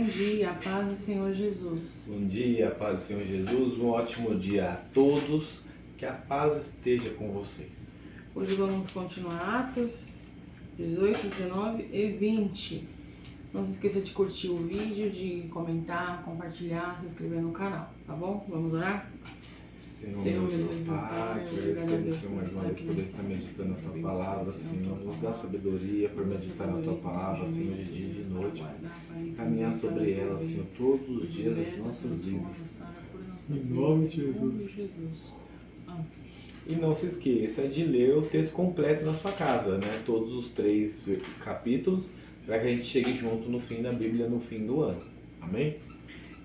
dia, paz do Senhor Jesus. Bom dia, paz do Senhor Jesus. Um ótimo dia a todos. Que a paz esteja com vocês. Hoje vamos continuar Atos 18, 19 e 20. Não se esqueça de curtir o vídeo, de comentar, compartilhar, se inscrever no canal, tá bom? Vamos orar? Senhor, meu Deus, meu Pai, te agradecemos, Senhor, mais uma vez por estar meditando na Tua palavra, Senhor. Nos dá sabedoria por meditar na Tua palavra, Senhor, de dia e de noite. Caminhar sobre ela, Senhor, todos os dias das nossas vidas. Em nome de Jesus. E não se esqueça de ler o texto completo na sua casa, né? Todos os 3 capítulos, para que a gente chegue junto no fim da Bíblia, no fim do ano. Amém?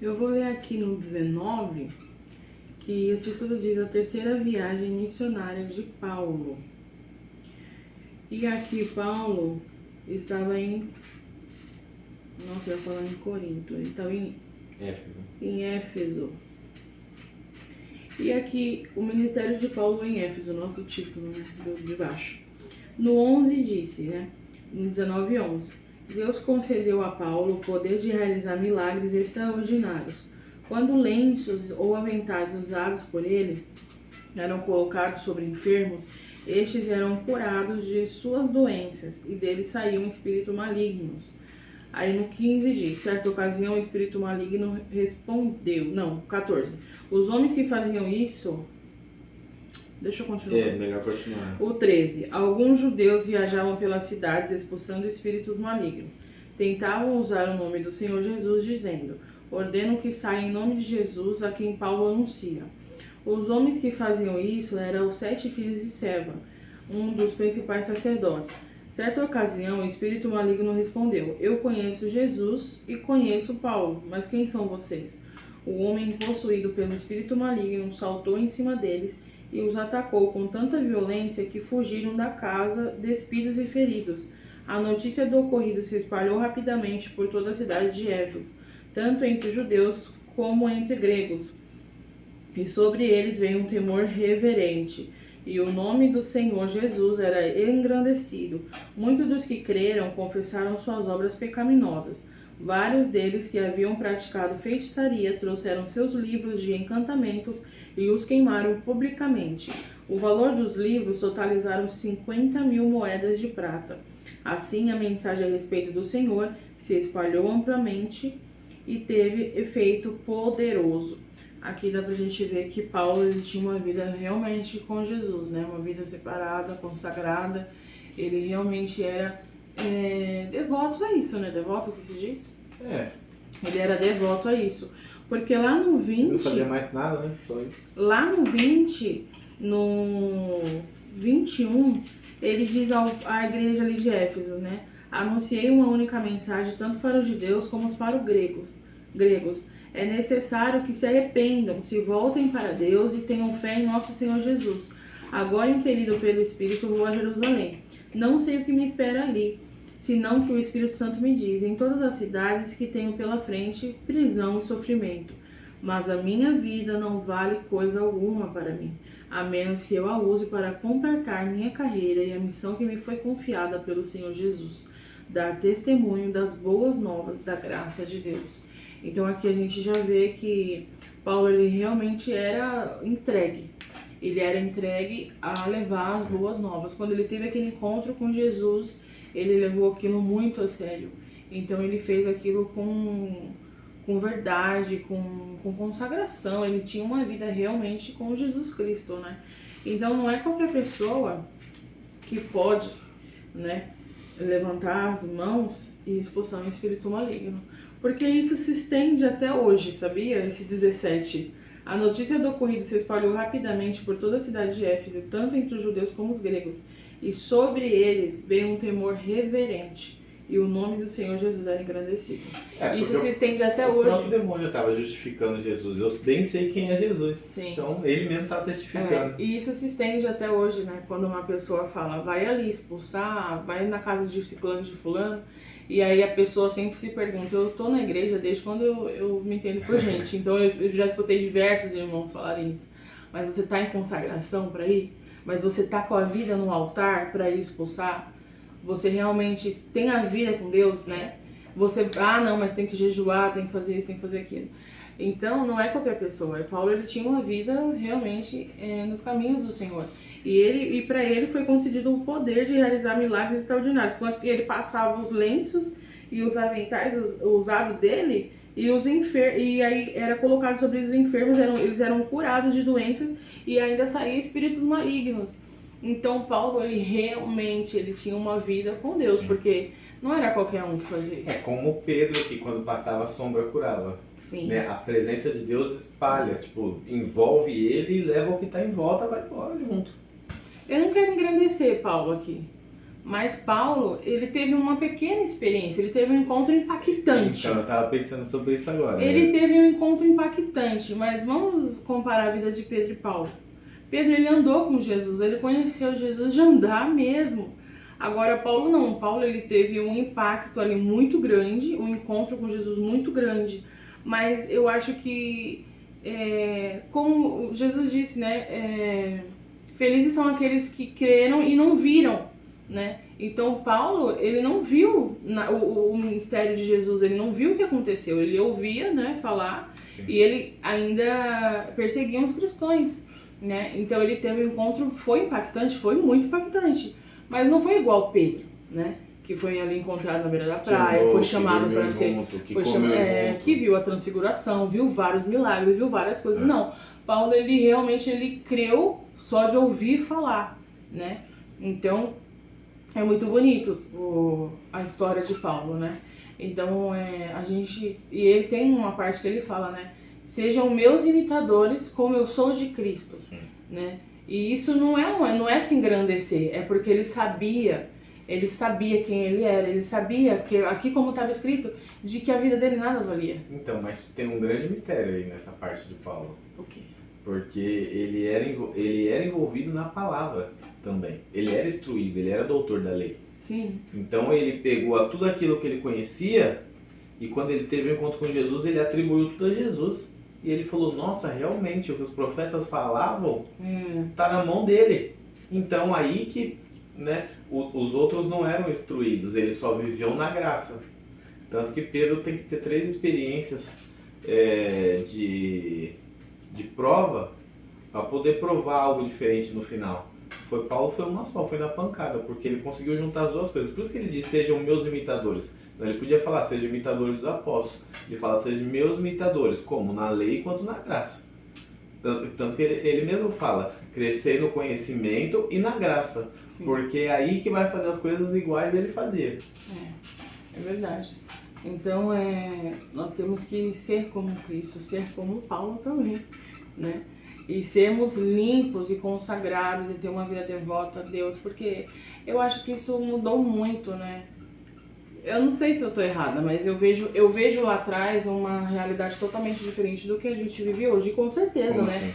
Eu vou ler aqui no 19, que o título diz: A Terceira Viagem Missionária de Paulo. E aqui Paulo estava em... Nossa, eu ia falar em Corinto. Ele estava em Éfeso. E aqui o ministério de Paulo em Éfeso, nosso título, né, de baixo. No 11 disse, né, no 19:11, Deus concedeu a Paulo o poder de realizar milagres extraordinários. Quando lenços ou aventais usados por ele eram colocados sobre enfermos, estes eram curados de suas doenças e deles saíam espíritos malignos. Aí no 15 diz, certa ocasião o espírito maligno respondeu, não, 14, os homens que faziam isso, deixa eu continuar. É, melhor continuar. O 13, alguns judeus viajavam pelas cidades expulsando espíritos malignos. Tentavam usar o nome do Senhor Jesus, dizendo, ordeno que saia em nome de Jesus a quem Paulo anuncia. Os homens que faziam isso eram os 7 filhos de Seva, um dos principais sacerdotes. Certa ocasião, o espírito maligno respondeu, eu conheço Jesus e conheço Paulo, mas quem são vocês? O homem possuído pelo espírito maligno saltou em cima deles e os atacou com tanta violência que fugiram da casa, despidos e feridos. A notícia do ocorrido se espalhou rapidamente por toda a cidade de Éfeso, tanto entre judeus como entre gregos. E sobre eles veio um temor reverente. E o nome do Senhor Jesus era engrandecido. Muitos dos que creram confessaram suas obras pecaminosas. Vários deles que haviam praticado feitiçaria trouxeram seus livros de encantamentos e os queimaram publicamente. O valor dos livros totalizaram 50.000 moedas de prata. Assim, a mensagem a respeito do Senhor se espalhou amplamente e teve efeito poderoso. Aqui dá pra gente ver que Paulo ele tinha uma vida realmente com Jesus, né? Uma vida separada, consagrada. Ele realmente era devoto a isso, né? Devoto que se diz? É. Ele era devoto a isso. Porque lá no 20... Não fazia mais nada, né? Só isso. Lá no 20, no 21, ele diz à igreja ali de Éfeso, né? Anunciei uma única mensagem tanto para os judeus como para os gregos. É necessário que se arrependam, se voltem para Deus e tenham fé em nosso Senhor Jesus. Agora, impelido pelo Espírito, vou a Jerusalém. Não sei o que me espera ali, senão que o Espírito Santo me diz, em todas as cidades que tenho pela frente, prisão e sofrimento. Mas a minha vida não vale coisa alguma para mim, a menos que eu a use para completar minha carreira e a missão que me foi confiada pelo Senhor Jesus, dar testemunho das boas novas da graça de Deus. Então aqui a gente já vê que Paulo ele realmente era entregue. Ele era entregue a levar as boas novas. Quando ele teve aquele encontro com Jesus, ele levou aquilo muito a sério. Então ele fez aquilo com verdade, com consagração. Ele tinha uma vida realmente com Jesus Cristo, né? Então não é qualquer pessoa que pode, né, levantar as mãos e expulsar um espírito maligno. Porque isso se estende até hoje, sabia? Esse 17. A notícia do ocorrido se espalhou rapidamente por toda a cidade de Éfeso, tanto entre os judeus como os gregos. E sobre eles veio um temor reverente. E o nome do Senhor Jesus era engrandecido. Isso se estende até hoje. O próprio demônio estava justificando Jesus. Eu bem sei quem é Jesus. Sim. Então ele mesmo está testificando. E isso se estende até hoje, né? Quando uma pessoa fala, vai ali expulsar, vai na casa de ciclano de fulano. E aí a pessoa sempre se pergunta, eu tô na igreja desde quando eu me entendo por gente. Então eu já escutei diversos irmãos falarem isso. Mas você tá em consagração para ir? Mas você tá com a vida no altar para ir expulsar? Você realmente tem a vida com Deus, né? não, mas tem que jejuar, tem que fazer isso, tem que fazer aquilo. Então, não é qualquer pessoa. Paulo, ele tinha uma vida realmente nos caminhos do Senhor. E para ele foi concedido o poder de realizar milagres extraordinários. Quanto que ele passava os lenços e os aventais usados dele, e aí era colocado sobre eles os enfermos, eles eram curados de doenças e ainda saíam espíritos malignos. Então, Paulo, ele tinha uma vida com Deus, Sim. Porque não era qualquer um que fazia isso. É como Pedro, que quando passava a sombra curava. Sim. Né? A presença de Deus espalha, tipo, envolve ele e leva o que está em volta, vai embora junto. Eu não quero engrandecer Paulo aqui, mas Paulo, ele teve uma pequena experiência, ele teve um encontro impactante. Então, eu tava pensando sobre isso agora. Ele teve um encontro impactante, mas vamos comparar a vida de Pedro e Paulo. Pedro, ele andou com Jesus, ele conheceu Jesus de andar mesmo. Agora, Paulo não. Paulo, ele teve um impacto ali muito grande, um encontro com Jesus muito grande. Mas eu acho que, como Jesus disse, né, felizes são aqueles que creram e não viram, né? Então, Paulo, ele não viu o ministério de Jesus, ele não viu o que aconteceu. Ele ouvia, né, falar. Sim. E ele ainda perseguia os cristãos, né? Então, ele teve um encontro, foi impactante, foi muito impactante. Mas não foi igual Pedro, né? Que foi ali encontrado na beira da praia, foi chamado para ser... que viu a transfiguração, viu vários milagres, viu várias coisas. Não, Paulo, ele realmente creu só de ouvir falar, né? Então, é muito bonito a história de Paulo, né? Então, e ele tem uma parte que ele fala, né? Sejam meus imitadores como eu sou de Cristo, né? E isso não é se engrandecer, é porque ele sabia quem ele era, ele sabia, que aqui como estava escrito, de que a vida dele nada valia. Então, mas tem um grande mistério aí nessa parte de Paulo. O quê? Porque ele era envolvido na palavra também. Ele era instruído, ele era doutor da lei. Sim. Então ele pegou tudo aquilo que ele conhecia e quando ele teve um encontro com Jesus, ele atribuiu tudo a Jesus. E ele falou, nossa, realmente, o que os profetas falavam tá na mão dele. Então aí que, né, os outros não eram instruídos, eles só viviam na graça. Tanto que Pedro tem que ter 3 experiências de prova para poder provar algo diferente no final. Paulo foi uma só, foi na pancada, porque ele conseguiu juntar as duas coisas. Por isso que ele diz, sejam meus imitadores. Ele podia falar, sejam imitadores dos apóstolos. Ele fala, sejam meus imitadores, como na lei quanto na graça. Tanto que ele mesmo fala, crescer no conhecimento e na graça. Sim. Porque é aí que vai fazer as coisas iguais ele fazia. É verdade. Então, nós temos que ser como Cristo, ser como Paulo também, né? E sermos limpos e consagrados e ter uma vida devota a Deus, porque eu acho que isso mudou muito, né? Eu não sei se eu tô errada, mas eu vejo lá atrás uma realidade totalmente diferente do que a gente vive hoje, com certeza, como né? Assim?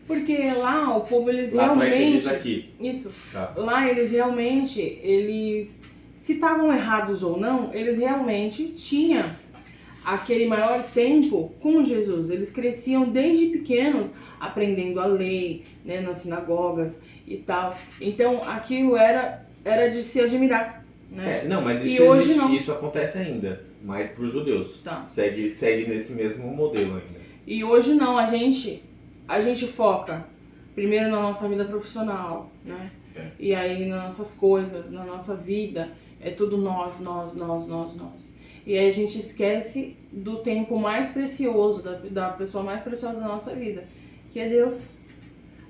Porque lá o povo, eles lá realmente... Lá atrás você diz aqui. Isso. Tá. Lá eles realmente, se estavam errados ou não, eles realmente tinham aquele maior tempo com Jesus. Eles cresciam desde pequenos aprendendo a lei, né, nas sinagogas e tal. Então aquilo era de se admirar. Né? Não, mas isso hoje existe, não. Isso acontece ainda, mas para os judeus. Tá. Segue nesse mesmo modelo ainda. E hoje não, a gente foca primeiro na nossa vida profissional, né? E aí nas nossas coisas, na nossa vida, é tudo nós. E aí a gente esquece do tempo mais precioso, da pessoa mais preciosa da nossa vida, que é Deus.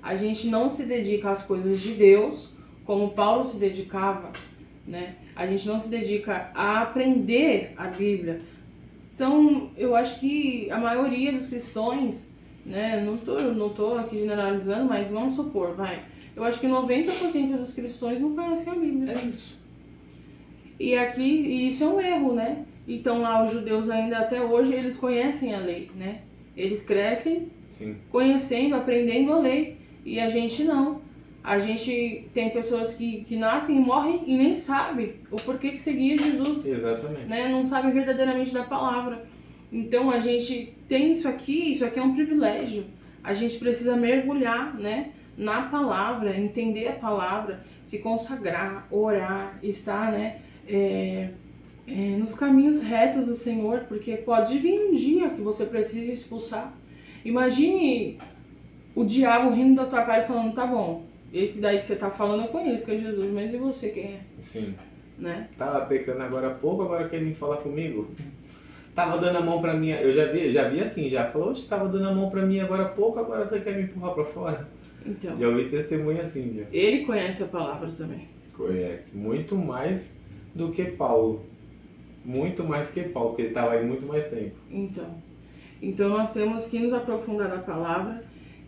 A gente não se dedica às coisas de Deus, como Paulo se dedicava, né? A gente não se dedica a aprender a Bíblia. Eu acho que a maioria dos cristãos, né? Não tô aqui generalizando, mas vamos supor, eu acho que 90% dos cristãos não conhecem a Bíblia. É isso. E isso é um erro, né? Então lá os judeus ainda até hoje, eles conhecem a lei, né? Eles crescem conhecendo, aprendendo a lei. E a gente não. A gente tem pessoas que nascem e morrem e nem sabem o porquê que seguia Jesus. Exatamente. Né? Não sabem verdadeiramente da palavra. Então a gente tem isso aqui é um privilégio. A gente precisa mergulhar, né, na palavra, entender a palavra, se consagrar, orar, estar, né, nos caminhos retos do Senhor, porque pode vir um dia que você precise expulsar. Imagine o diabo rindo da tua cara e falando, tá bom, esse daí que você tá falando eu conheço que é Jesus, mas e você quem é? Sim. Né? Tava pecando agora há pouco, agora quer vir falar comigo? Tava dando a mão pra mim, eu já vi assim, já falou, oxe, tava dando a mão pra mim agora há pouco, agora você quer me empurrar pra fora? Então, Já ouvi testemunho assim, já. ele conhece a palavra também. Conhece, muito mais do que Paulo. Muito mais que Paulo, porque ele tava aí muito mais tempo. Então nós temos que nos aprofundar na palavra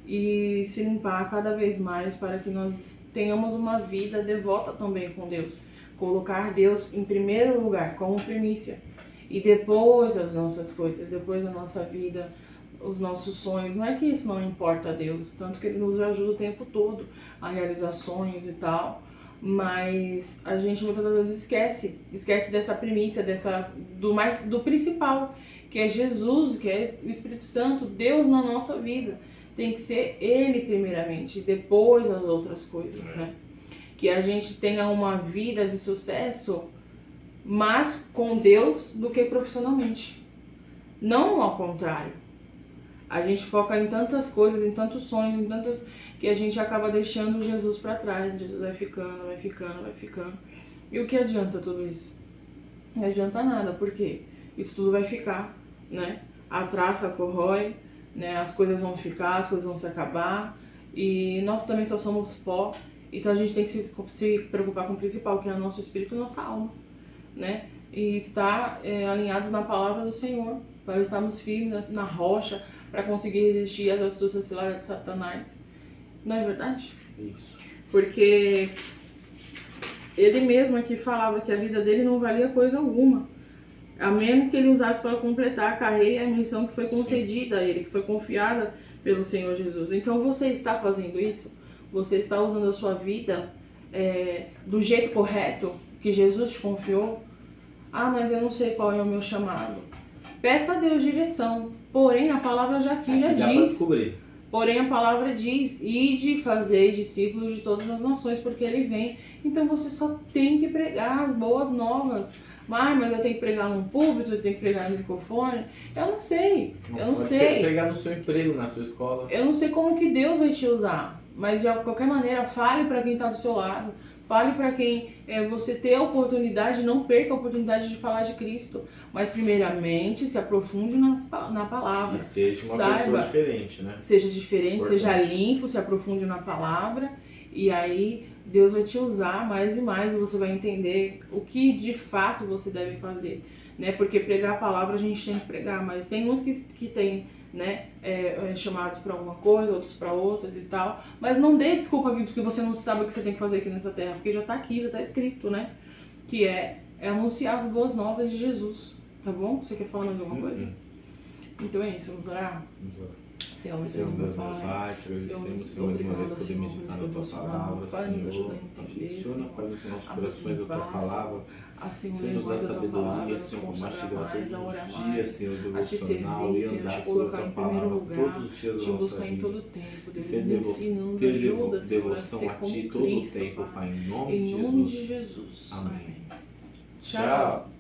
e se limpar cada vez mais para que nós tenhamos uma vida devota também com Deus. Colocar Deus em primeiro lugar, como primícia. E depois as nossas coisas, depois a nossa vida, os nossos sonhos. Não é que isso não importa a Deus, tanto que Ele nos ajuda o tempo todo a realizar sonhos e tal. Mas a gente muitas vezes esquece dessa primícia, do principal, que é Jesus, que é o Espírito Santo, Deus na nossa vida. Tem que ser Ele primeiramente, depois as outras coisas, né? Que a gente tenha uma vida de sucesso mais com Deus do que profissionalmente. Não ao contrário. A gente foca em tantas coisas, em tantos sonhos, em tantas que a gente acaba deixando Jesus para trás. Jesus vai ficando, vai ficando, vai ficando. E o que adianta tudo isso? Não adianta nada, porque isso tudo vai ficar, né? A traça corrói, né? As coisas vão ficar, as coisas vão se acabar. E nós também só somos pó. Então a gente tem que se preocupar com o principal, que é o nosso espírito e nossa alma, né? E estar alinhados na palavra do Senhor, para estarmos firmes na rocha, para conseguir resistir às astúcias ciladas de Satanás. Não é verdade? Isso. Porque ele mesmo aqui falava que a vida dele não valia coisa alguma, a menos que ele usasse para completar a carreira e a missão que foi concedida a ele, que foi confiada pelo Senhor Jesus. Então você está fazendo isso? Você está usando a sua vida do jeito correto que Jesus te confiou? Ah, mas eu não sei qual é o meu chamado. Peça a Deus direção. Porém, a palavra já diz. Porém, a palavra diz, ide fazer discípulos de todas as nações, porque ele vem. Então você só tem que pregar as boas novas. Mas eu tenho que pregar num púlpito, eu tenho que pregar no microfone. Eu não sei. Eu não sei. Pregar no seu emprego, na sua escola. Eu não sei como que Deus vai te usar. Mas de qualquer maneira, fale para quem está do seu lado. Fale para quem você ter a oportunidade, não perca a oportunidade de falar de Cristo. Mas primeiramente, se aprofunde na palavra. E seja uma pessoa diferente, né? Seja diferente, Importante. Seja limpo, se aprofunde na palavra. E aí Deus vai te usar mais e mais e você vai entender o que de fato você deve fazer. Né? Porque pregar a palavra a gente tem que pregar, mas tem uns que tem, né, chamados para uma coisa, outros para outras e tal. Mas não dê desculpa de que você não sabe o que você tem que fazer aqui nessa terra, porque já está aqui, já está escrito, né? Que é anunciar as boas novas de Jesus, tá bom? Você quer falar mais alguma coisa? Então é isso, vamos orar? Vamos orar. Senhor, Deus, meu Pai, te agradecemos, Senhor, mais uma vez poder meditar na Tua Palavra, Senhor. Aficiona, Pai, nos nossos corações a Tua Palavra. Senhor, nos dá sabedoria, Senhor, para mastigar todos os dias, Senhor, devocional e andar sobre a Tua Palavra todos os dias da nossa vida. Em todo tempo, Deus, ter devoção a Ti todo o tempo, Pai, em nome de Jesus. Jesus. Amém. Tchau.